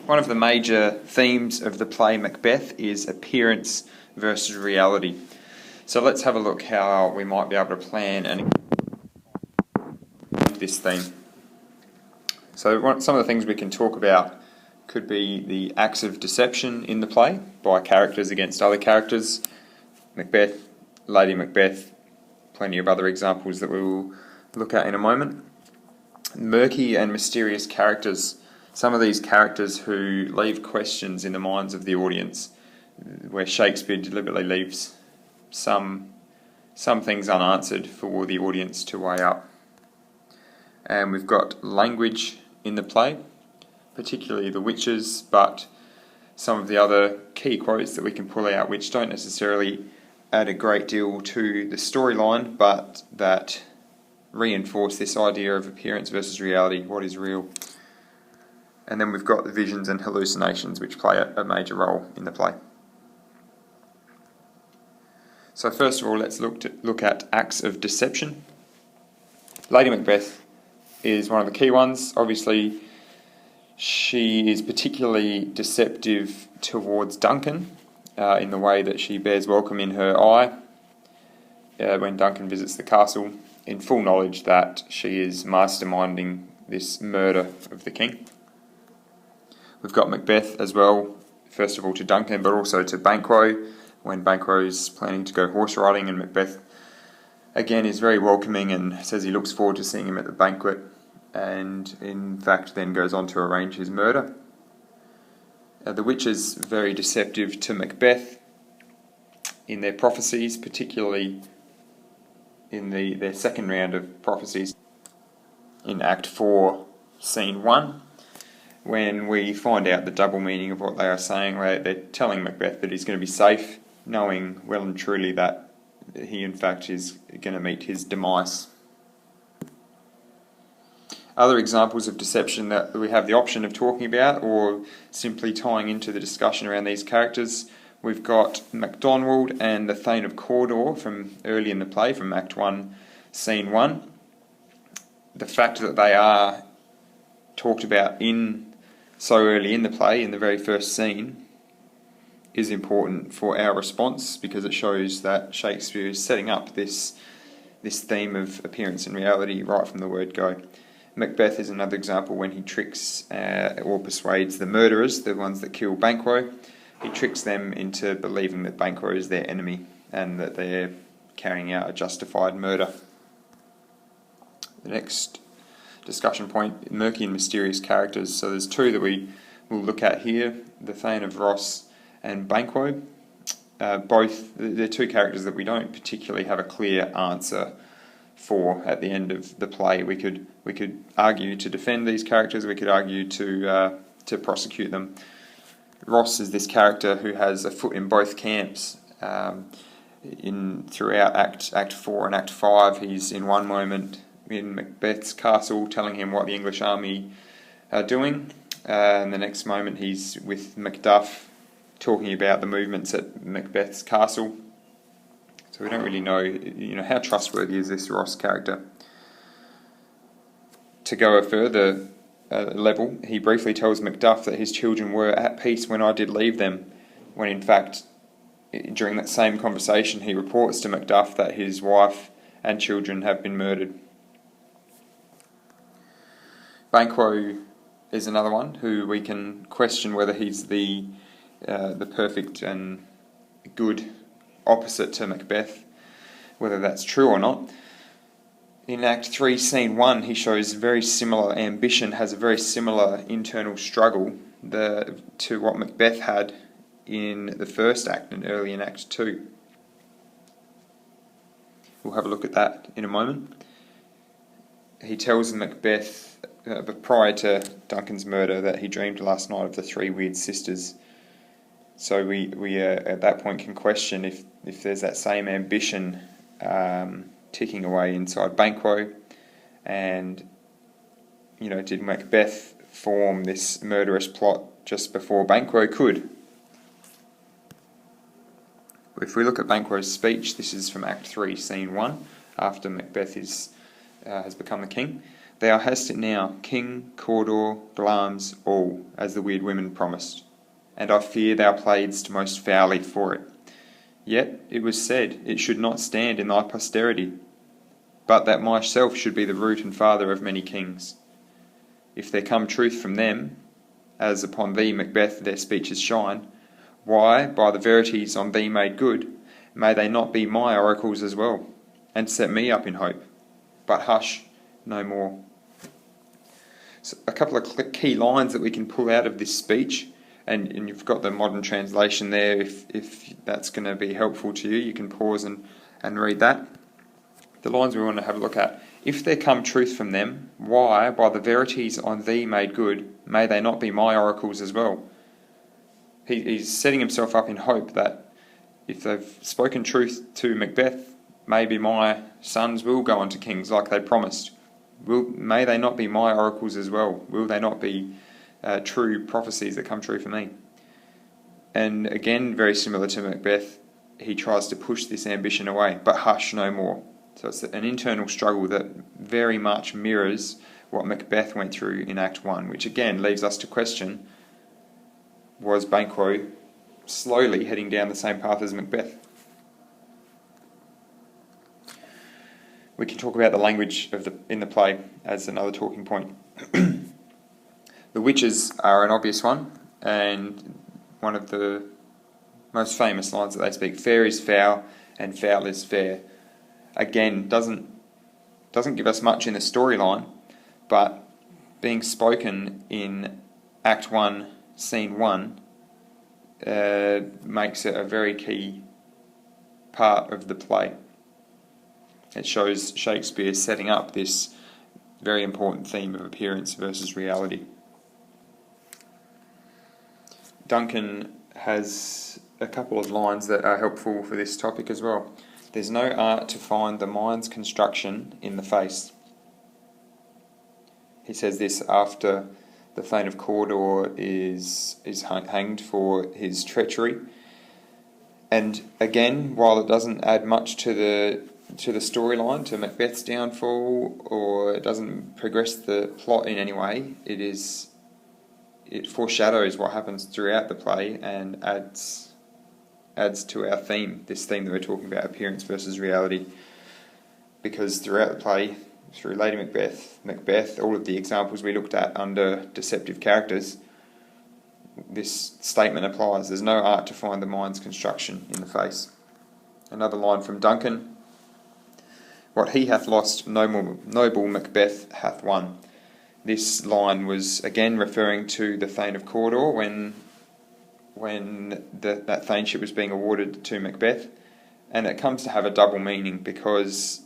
One of the major themes of the play Macbeth is appearance versus reality. So let's have a look how we might be able to plan and this theme. So some of the things we can talk about could be the acts of deception in the play by characters against other characters. Macbeth, Lady Macbeth, plenty of other examples that we will look at in a moment. Murky and mysterious characters. Some of these characters who leave questions in the minds of the audience, where Shakespeare deliberately leaves some things unanswered for the audience to weigh up. And we've got language in the play, particularly the witches, but some of the other key quotes that we can pull out which don't necessarily add a great deal to the storyline, but that reinforce this idea of appearance versus reality, what is real. And then we've got the visions and hallucinations, which play a major role in the play. So first of all, let's look at acts of deception. Lady Macbeth is one of the key ones. Obviously, she is particularly deceptive towards Duncan in the way that she bears welcome in her eye when Duncan visits the castle, in full knowledge that she is masterminding this murder of the king. We've got Macbeth as well, first of all to Duncan, but also to Banquo, when Banquo is planning to go horse riding, and Macbeth again is very welcoming and says he looks forward to seeing him at the banquet, and in fact then goes on to arrange his murder. The witches very deceptive to Macbeth in their prophecies, particularly in their second round of prophecies in Act 4, Scene 1, when we find out the double meaning of what they are saying. They're telling Macbeth that he's going to be safe, knowing well and truly that he in fact is going to meet his demise. Other examples of deception that we have the option of talking about or simply tying into the discussion around these characters, we've got MacDonald and the Thane of Cawdor from early in the play, from Act 1, Scene 1. The fact that they are talked about so early in the play, in the very first scene, is important for our response, because it shows that Shakespeare is setting up this theme of appearance and reality right from the word go. Macbeth is another example when he tricks or persuades the murderers, the ones that kill Banquo. He tricks them into believing that Banquo is their enemy and that they're carrying out a justified murder. The next discussion point, murky and mysterious characters. So there's two that we will look at here, the Thane of Ross and Banquo. Both, they're two characters that we don't particularly have a clear answer for at the end of the play. We could argue to defend these characters, we could argue to prosecute them. Ross is this character who has a foot in both camps. Throughout Act 4 and Act 5, he's in one moment in Macbeth's castle telling him what the English army are doing, and the next moment he's with Macduff talking about the movements at Macbeth's castle. So we don't really know, how trustworthy is this Ross character. To go a further level, he briefly tells Macduff that his children were at peace when I did leave them, when in fact, during that same conversation, he reports to Macduff that his wife and children have been murdered. Banquo is another one who we can question whether he's the perfect and good opposite to Macbeth, whether that's true or not. In Act 3, Scene 1, he shows very similar ambition, has a very similar internal struggle to what Macbeth had in the first act and early in Act 2. We'll have a look at that in a moment. He tells Macbeth, prior to Duncan's murder, that he dreamed last night of the three weird sisters. So we at that point can question if there's that same ambition ticking away inside Banquo, and did Macbeth form this murderous plot just before Banquo could? If we look at Banquo's speech, this is from Act 3, Scene 1, after Macbeth has become the king. Thou hast it now, King, Cawdor, Glamis, all, as the weird women promised, and I fear thou playedst most foully for it. Yet it was said it should not stand in thy posterity, but that myself should be the root and father of many kings. If there come truth from them, as upon thee, Macbeth, their speeches shine, why, by the verities on thee made good, may they not be my oracles as well, and set me up in hope? But hush, no more. So a couple of key lines that we can pull out of this speech, and you've got the modern translation there. If that's going to be helpful to you, you can pause and read that. The lines we want to have a look at. If there come truth from them, why, by the verities on thee made good, may they not be my oracles as well? He's setting himself up in hope that if they've spoken truth to Macbeth, maybe my sons will go on to kings like they promised. May they not be my oracles as well? Will they not be true prophecies that come true for me? And again, very similar to Macbeth, he tries to push this ambition away, but hush, no more. So it's an internal struggle that very much mirrors what Macbeth went through in Act 1, which again leaves us to question, was Banquo slowly heading down the same path as Macbeth? We can talk about the language in the play as another talking point. The witches are an obvious one, and one of the most famous lines that they speak: fair is foul and foul is fair. Again, doesn't give us much in the storyline, but being spoken in Act 1, Scene 1, makes it a very key part of the play. It shows Shakespeare setting up this very important theme of appearance versus reality. Duncan has a couple of lines that are helpful for this topic as well. There's no art to find the mind's construction in the face. He says this after the Thane of Cawdor is hanged for his treachery. And again, while it doesn't add much to the storyline, to Macbeth's downfall, or it doesn't progress the plot in any way, it foreshadows what happens throughout the play and adds to our theme, this theme that we're talking about, appearance versus reality. Because throughout the play, through Lady Macbeth, all of the examples we looked at under deceptive characters, this statement applies. There's no art to find the mind's construction in the face. Another line from Duncan: what he hath lost, noble Macbeth hath won. This line was again referring to the Thane of Cawdor when that thaneship was being awarded to Macbeth, and it comes to have a double meaning because,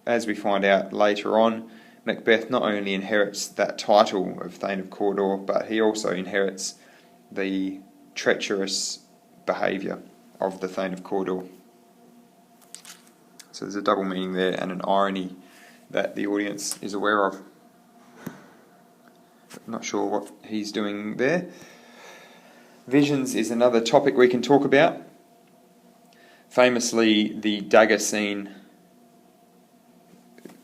as we find out later on, Macbeth not only inherits that title of Thane of Cawdor, but he also inherits the treacherous behaviour of the Thane of Cawdor. So there's a double meaning there and an irony that the audience is aware of. Not sure what he's doing there. Visions is another topic we can talk about. Famously, the dagger scene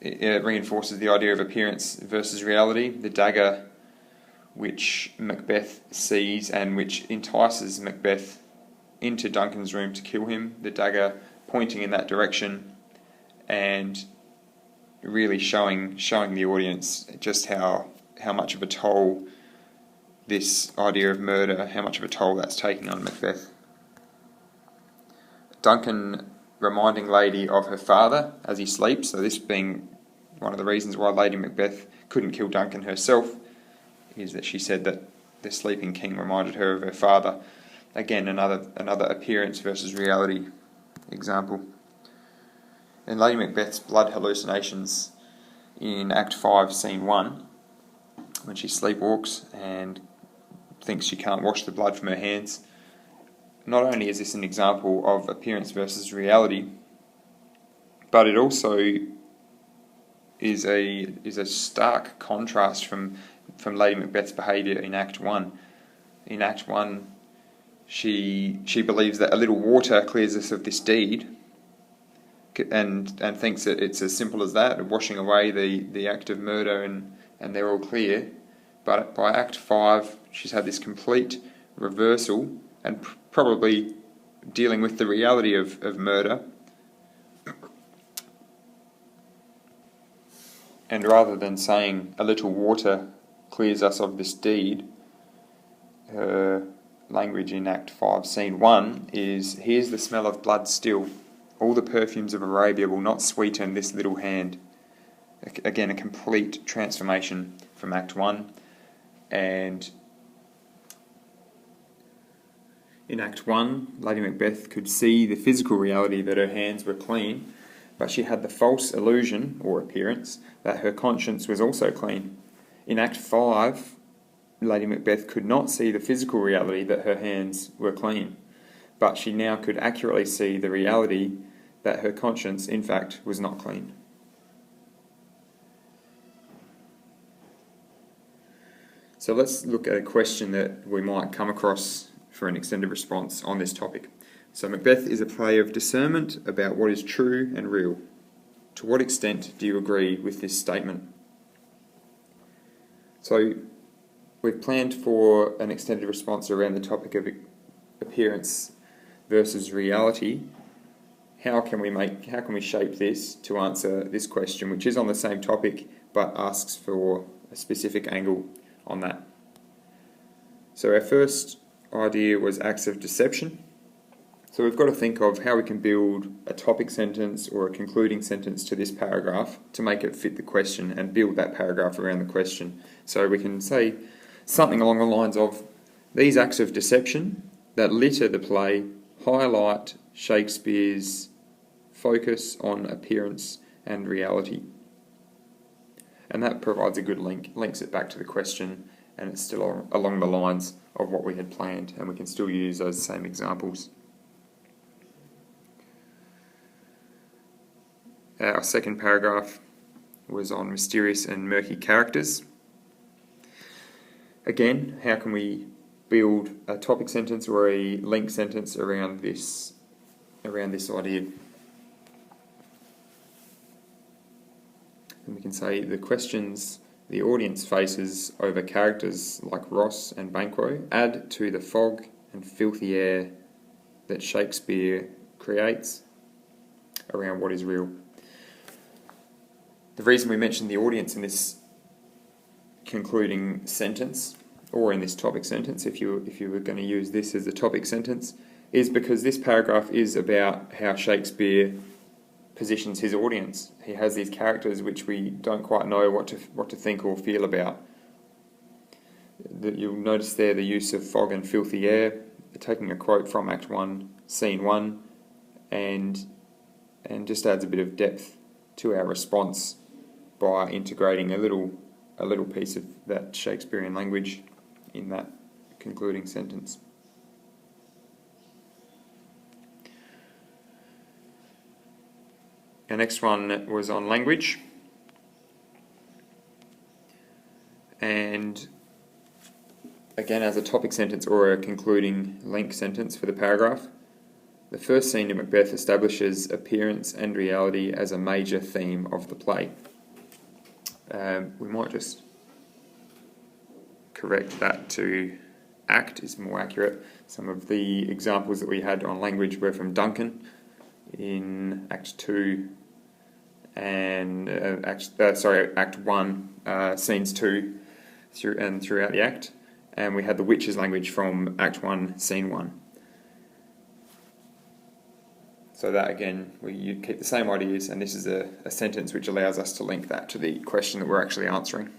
reinforces the idea of appearance versus reality. The dagger which Macbeth sees and which entices Macbeth into Duncan's room to kill him, the dagger pointing in that direction and really showing the audience just how much of a toll this idea of murder, how much of a toll that's taking on Macbeth. Duncan reminding Lady of her father as he sleeps, so this being one of the reasons why Lady Macbeth couldn't kill Duncan herself, is that she said that the sleeping king reminded her of her father. Again, another appearance versus reality example. In Lady Macbeth's blood hallucinations in Act 5, Scene 1, when she sleepwalks and thinks she can't wash the blood from her hands, not only is this an example of appearance versus reality, but it also is a stark contrast from Lady Macbeth's behaviour in Act 1. In Act 1, she believes that a little water clears us of this deed, and thinks that it's as simple as that, washing away the act of murder, and they're all clear. But by Act 5, she's had this complete reversal and probably dealing with the reality of murder. And rather than saying a little water clears us of this deed, her language in Act 5, Scene 1 is, here's the smell of blood still. All the perfumes of Arabia will not sweeten this little hand. Again, a complete transformation from Act 1. And in Act 1, Lady Macbeth could see the physical reality that her hands were clean, but she had the false illusion, or appearance, that her conscience was also clean. In Act 5, Lady Macbeth could not see the physical reality that her hands were clean, but she now could accurately see the reality that her conscience, in fact, was not clean. So let's look at a question that we might come across for an extended response on this topic. So Macbeth is a play of discernment about what is true and real. To what extent do you agree with this statement? So we've planned for an extended response around the topic of appearance versus reality. How can we shape this to answer this question, which is on the same topic but asks for a specific angle on that? So our first idea was acts of deception. So we've got to think of how we can build a topic sentence or a concluding sentence to this paragraph to make it fit the question and build that paragraph around the question. So we can say something along the lines of, these acts of deception that litter the play highlight Shakespeare's focus on appearance and reality. And that provides a good link, links it back to the question, and it's still along the lines of what we had planned, and we can still use those same examples. Our second paragraph was on mysterious and murky characters. Again, how can we build a topic sentence or a link sentence around this idea? And we can say the questions the audience faces over characters like Ross and Banquo add to the fog and filthy air that Shakespeare creates around what is real. The reason we mention the audience in this concluding sentence, or in this topic sentence, if you were going to use this as a topic sentence, is because this paragraph is about how Shakespeare positions his audience. He has these characters which we don't quite know what to think or feel about. You'll notice there the use of fog and filthy air, taking a quote from Act 1, Scene 1, and just adds a bit of depth to our response by integrating a little piece of that Shakespearean language in that concluding sentence. Our next one was on language, and again as a topic sentence or a concluding link sentence for the paragraph, the first scene in Macbeth establishes appearance and reality as a major theme of the play. We might just correct that to act is more accurate. Some of the examples that we had on language were from Duncan in Act 2 and Act 1, Scenes 2 throughout the act, and we had the witch's language from Act 1, Scene 1. So that again, you keep the same ideas, and this is a sentence which allows us to link that to the question that we're actually answering.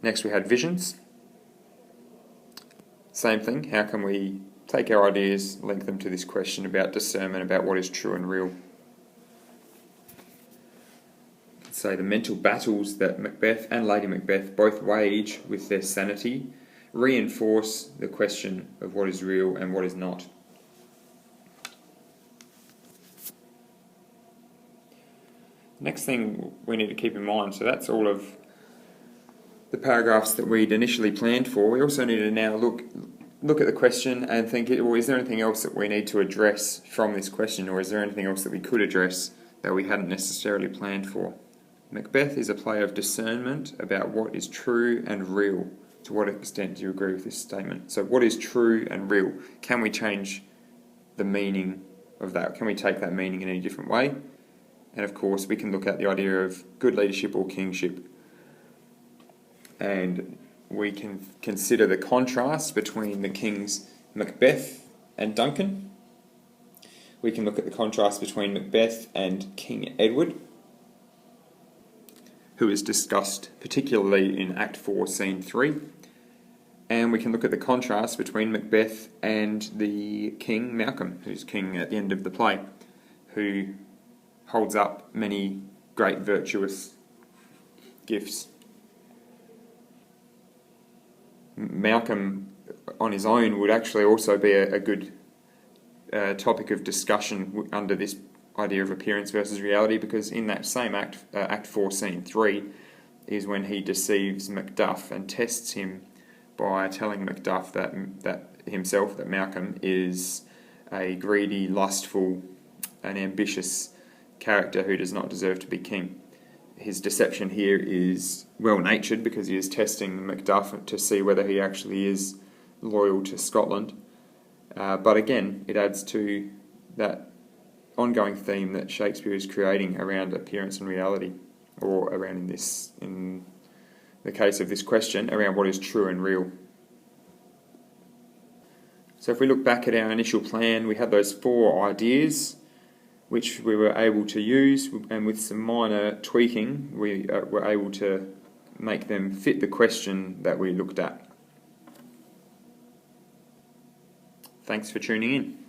Next we had visions. Same thing, how can we take our ideas, link them to this question about discernment, about what is true and real? Say the mental battles that Macbeth and Lady Macbeth both wage with their sanity reinforce the question of what is real and what is not. Next thing we need to keep in mind, so that's all of the paragraphs that we'd initially planned for. We also need to now look at the question and think, well, is there anything else that we need to address from this question, or is there anything else that we could address that we hadn't necessarily planned for? Macbeth is a play of discernment about what is true and real. To what extent do you agree with this statement? So what is true and real? Can we change the meaning of that? Can we take that meaning in any different way? And of course, we can look at the idea of good leadership or kingship. And we can consider the contrast between the kings Macbeth and Duncan. We can look at the contrast between Macbeth and King Edward, who is discussed particularly in Act 4, Scene 3. And we can look at the contrast between Macbeth and the King Malcolm, who's king at the end of the play, who holds up many great virtuous gifts. Malcolm on his own would actually also be a good topic of discussion under this idea of appearance versus reality, because in that same act, Act 4, Scene 3, is when he deceives Macduff and tests him by telling Macduff that Malcolm is a greedy, lustful, and ambitious character who does not deserve to be king. His deception here is well-natured because he is testing Macduff to see whether he actually is loyal to Scotland. But again, it adds to that ongoing theme that Shakespeare is creating around appearance and reality, or around in the case of this question, around what is true and real. So if we look back at our initial plan, we had those 4 ideas which we were able to use, and with some minor tweaking we were able to make them fit the question that we looked at. Thanks for tuning in.